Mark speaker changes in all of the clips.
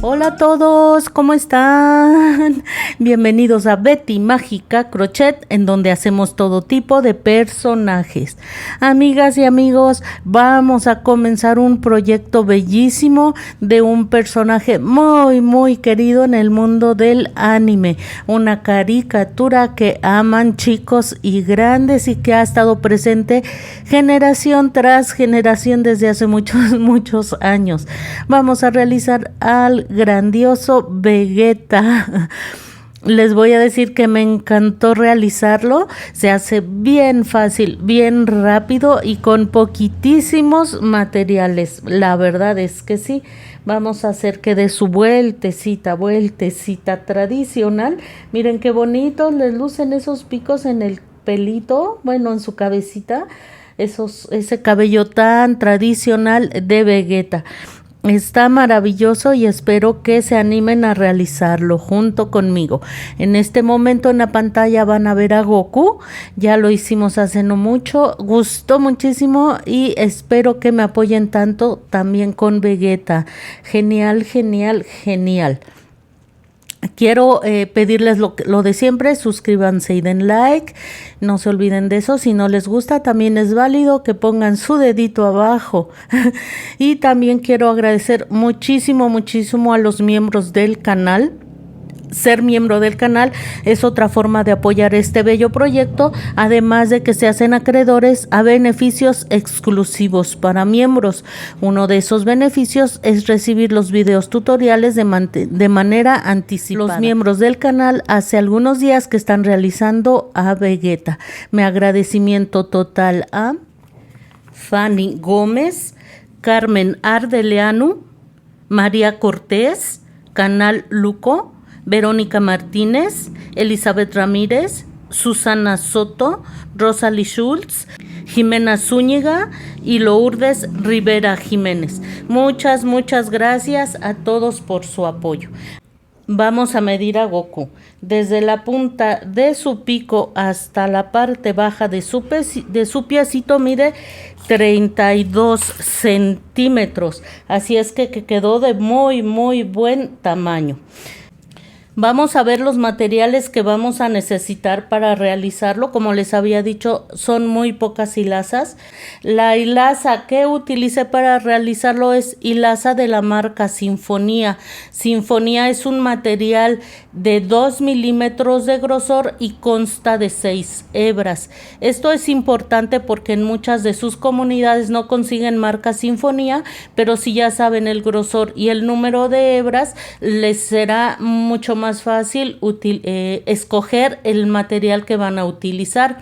Speaker 1: Hola a todos, ¿cómo están? Bienvenidos a Betty Mágica Crochet, en donde hacemos todo tipo de personajes. Amigas y amigos, vamos a comenzar un proyecto bellísimo de un personaje muy querido en el mundo del anime. Una caricatura que aman chicos y grandes y que ha estado presente generación tras generación desde hace muchos años. Vamos a realizar al grandioso Vegeta. Les voy a decir que me encantó realizarlo. Se hace bien fácil, bien rápido y con poquitísimos materiales. La verdad es que sí. Vamos a hacer que dé su vueltecita tradicional. Miren qué bonito les lucen esos picos en el pelito, bueno, en su cabecita. Ese cabello tan tradicional de Vegeta. Está maravilloso y espero que se animen a realizarlo junto conmigo. En este momento en la pantalla van a ver a Goku. Ya lo hicimos hace no mucho. Gustó muchísimo y espero que me apoyen tanto también con Vegeta. Genial. Quiero pedirles lo de siempre, suscríbanse y den like, no se olviden de eso. Si no les gusta también es válido que pongan su dedito abajo. Y también quiero agradecer muchísimo a los miembros del canal. Ser miembro del canal es otra forma de apoyar este bello proyecto, además de que se hacen acreedores a beneficios exclusivos para miembros. Uno de esos beneficios es recibir los videos tutoriales de manera anticipada. Los miembros del canal hace algunos días que están realizando a Vegeta. Mi agradecimiento total a Fanny Gómez, Carmen Ardeleanu, María Cortés, Canal Luco, Verónica Martínez, Elizabeth Ramírez, Susana Soto, Rosalie Schultz, Jimena Zúñiga y Lourdes Rivera Jiménez. Muchas gracias a todos por su apoyo. Vamos a medir a Goku. Desde la punta de su pico hasta la parte baja de su piecito mide 32 centímetros. Así es que quedó de muy buen tamaño. Vamos a ver los materiales que vamos a necesitar para realizarlo. Como les había dicho, son muy pocas hilazas. La hilaza que utilicé para realizarlo es hilaza de la marca Sinfonía. Sinfonía es un material de 2 milímetros de grosor y consta de 6 hebras. Esto es importante porque en muchas de sus comunidades no consiguen marca Sinfonía, pero si ya saben el grosor y el número de hebras, les será mucho más fácil escoger el material que van a utilizar.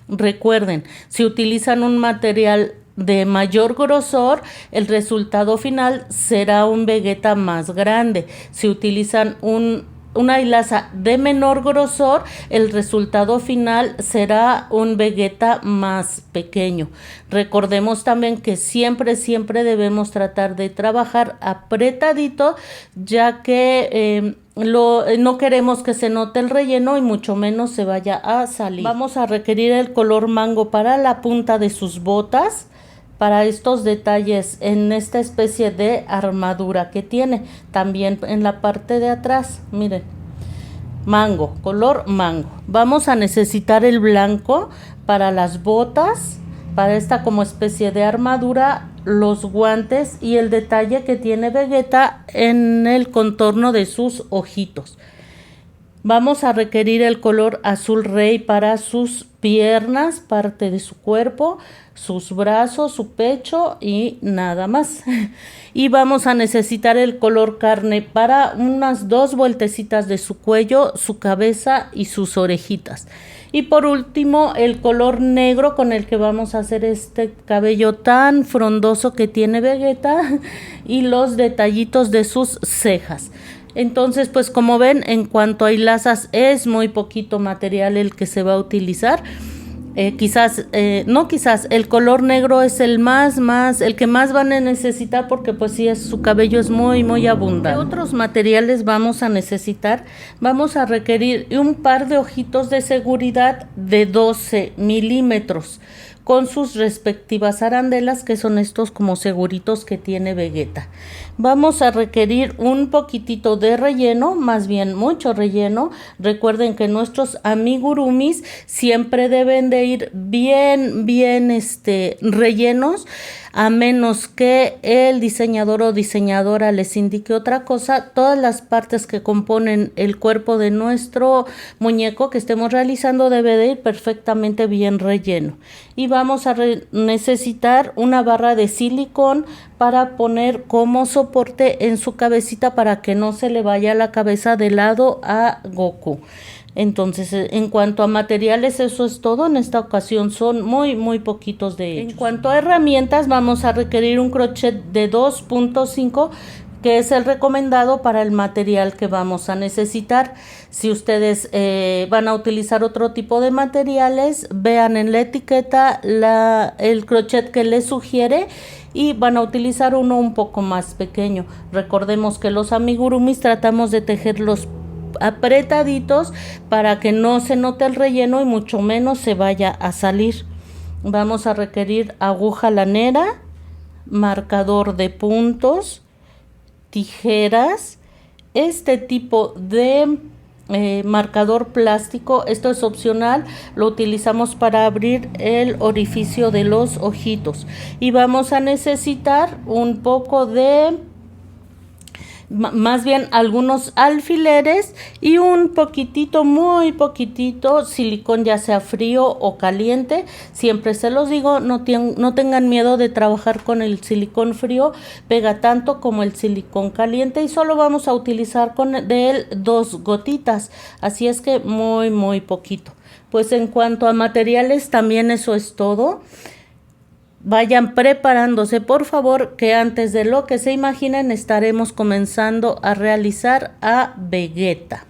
Speaker 1: Recuerden, si utilizan un material de mayor grosor, el resultado final será un Vegeta más grande. Si utilizan una hilaza de menor grosor, el resultado final será un Vegeta más pequeño. Recordemos también que siempre debemos tratar de trabajar apretadito, ya que no queremos que se note el relleno y mucho menos se vaya a salir. Vamos a requerir el color mango para la punta de sus botas, para estos detalles en esta especie de armadura que tiene. También en la parte de atrás, miren, mango, color mango. Vamos a necesitar el blanco para las botas, para esta como especie de armadura, los guantes y el detalle que tiene Vegeta en el contorno de sus ojitos. Vamos a requerir el color azul rey para sus piernas, parte de su cuerpo, sus brazos, su pecho y nada más. Y vamos a necesitar el color carne para unas 2 vueltecitas de su cuello, su cabeza y sus orejitas. Y por último, el color negro con el que vamos a hacer este cabello tan frondoso que tiene Vegeta y los detallitos de sus cejas. Entonces, pues como ven, en cuanto a hilazas es muy poquito material el que se va a utilizar. El color negro es el que más van a necesitar, porque pues sí, su cabello es muy abundante. ¿Qué otros materiales vamos a necesitar? Vamos a requerir un par de ojitos de seguridad de 12 milímetros, con sus respectivas arandelas, que son estos como seguritos que tiene Vegeta. Vamos a requerir un poquitito de relleno, más bien mucho relleno. Recuerden que nuestros amigurumis siempre deben de ir bien rellenos, a menos que el diseñador o diseñadora les indique otra cosa. Todas las partes que componen el cuerpo de nuestro muñeco que estemos realizando debe de ir perfectamente bien relleno. Y vamos a necesitar una barra de silicón para poner como soporte en su cabecita para que no se le vaya la cabeza de lado a Goku. Entonces, en cuanto a materiales, eso es todo. En esta ocasión son muy poquitos de ellos. En cuanto a herramientas, vamos a requerir un crochet de 2.5, que es el recomendado para el material que vamos a necesitar. Si ustedes van a utilizar otro tipo de materiales, vean en la etiqueta el crochet que les sugiere y van a utilizar uno un poco más pequeño. Recordemos que los amigurumis tratamos de tejerlos apretaditos para que no se note el relleno y mucho menos se vaya a salir. Vamos a requerir aguja lanera, marcador de puntos, tijeras, este tipo de marcador plástico. Esto es opcional, lo utilizamos para abrir el orificio de los ojitos. Y vamos a necesitar un poco de, más bien algunos alfileres y un poquitito, muy poquitito silicón, ya sea frío o caliente. Siempre se los digo, no tengan miedo de trabajar con el silicón frío, pega tanto como el silicón caliente, y solo vamos a utilizar de él 2 gotitas, así es que muy poquito. Pues en cuanto a materiales, también eso es todo. Vayan preparándose, por favor, que antes de lo que se imaginen estaremos comenzando a realizar a Vegeta.